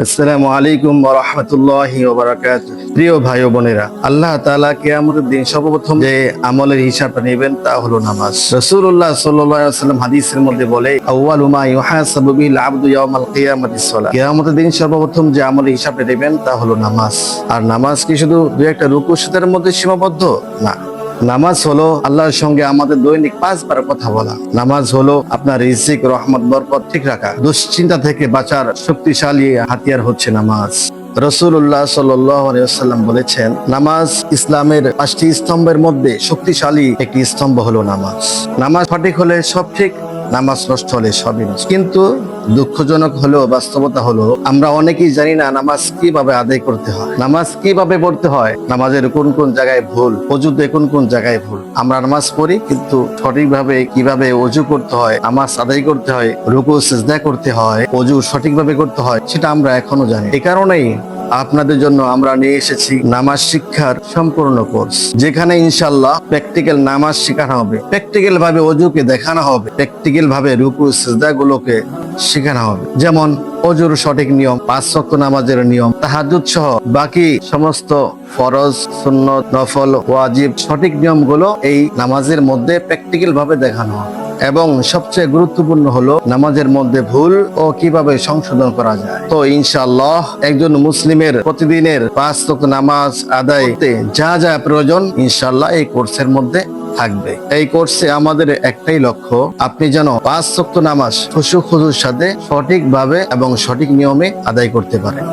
আসসালামু আলাইকুম ওয়া রাহমাতুল্লাহি ওয়া বারাকাতুহু। প্রিয় ভাই ও বোনেরা, আল্লাহ তাআলা কিয়ামতের দিন সর্বপ্রথম যে আমলের হিসাবটা নেবেন তা হলো নামাজ। রাসূলুল্লাহ সাল্লাল্লাহু আলাইহি ওয়াসাল্লাম হাদিসের মধ্যে বলে, আউয়ালু মা ইউহাসাবু বিল আবদু ইয়াওমাল কিয়ামাতিস সালাহ। কিয়ামতের দিন সর্বপ্রথম যে আমলের হিসাবটা নেবেন তা হলো নামাজ। আর নামাজ কি শুধু দুই একটা রুকু সিজদার মধ্যে সীমাবদ্ধ? না, নামাজ হলো আল্লাহর সঙ্গে আমাদের দৈনিক 5 বার কথা বলা। নামাজ হলো আপনার রিজিক, রহমত, বরকত ঠিক রাখা। দুশ্চিন্তা থেকে বাঁচার শক্তিশালী হাতিয়ার হচ্ছে নামাজ। রাসূলুল্লাহ সাল্লাল্লাহু আলাইহি ওয়াসাল্লাম বলেছেন, নামাজ ইসলামের 5টি স্তম্ভের মধ্যে শক্তিশালী একটি স্তম্ভ হলো নামাজ। নামাজ সঠিক হলে সব ঠিক, নামাজ নষ্ট হলে সবই নষ্ট। কিন্তু দুঃখজনক হলেও বাস্তবতা হলো, আমরা অনেকেই জানি না নামাজ কিভাবে আদায় করতে হয়, নামাজ কিভাবে পড়তে হয়, নামাজের কোন কোন জায়গায় ভুল, ওযুতে কোন কোন জায়গায় ভুল। আমরা নামাজ পড়ি কিন্তু সঠিকভাবে কিভাবে ওযু করতে হয়, নামাজ আদায় করতে হয়, রুকু সিজদা করতে হয়, ওযু সঠিকভাবে করতে হয়, সেটা আমরা এখনো জানি। এই কারণেই আপনাদের জন্য আমরা নিয়ে এসেছি নামাজ শিক্ষার সম্পূর্ণ কোর্স, যেখানে ইনশাআল্লাহ প্র্যাকটিক্যাল নামাজ শেখানো হবে, প্র্যাকটিক্যাল ভাবে ওযুকে দেখানো হবে, প্র্যাকটিক্যাল ভাবে রুকু সিজদা গুলোকে শেখানো হবে। যেমন ওযুর সঠিক নিয়ম, 5 ওয়াক্ত নামাজের নিয়ম, তাহাজ্জুদ সহ বাকি সমস্ত ফরজ, সুন্নত, নফল, ওয়াজিব সঠিক নিয়মগুলো এই নামাজের মধ্যে প্র্যাকটিক্যাল ভাবে দেখানো হবে। এবং সবচেয়ে গুরুত্বপূর্ণ হলো নামাজের মধ্যে ভুল ও কিভাবে সংশোধন করা যায়। তো ইনশাআল্লাহ একজন মুসলিমের প্রতিদিনের 5 ওয়াক্ত নামাজ আদায় করতে যা যা প্রয়োজন ইনশাআল্লাহ এই কোর্সের মধ্যে থাকবে। এই কোর্সে আমাদের একটাই লক্ষ্য, আপনি যেন 5 ওয়াক্ত নামাজ খুশু খুশুর সাথে সঠিকভাবে এবং সঠিক নিয়মে আদায় করতে পারেন।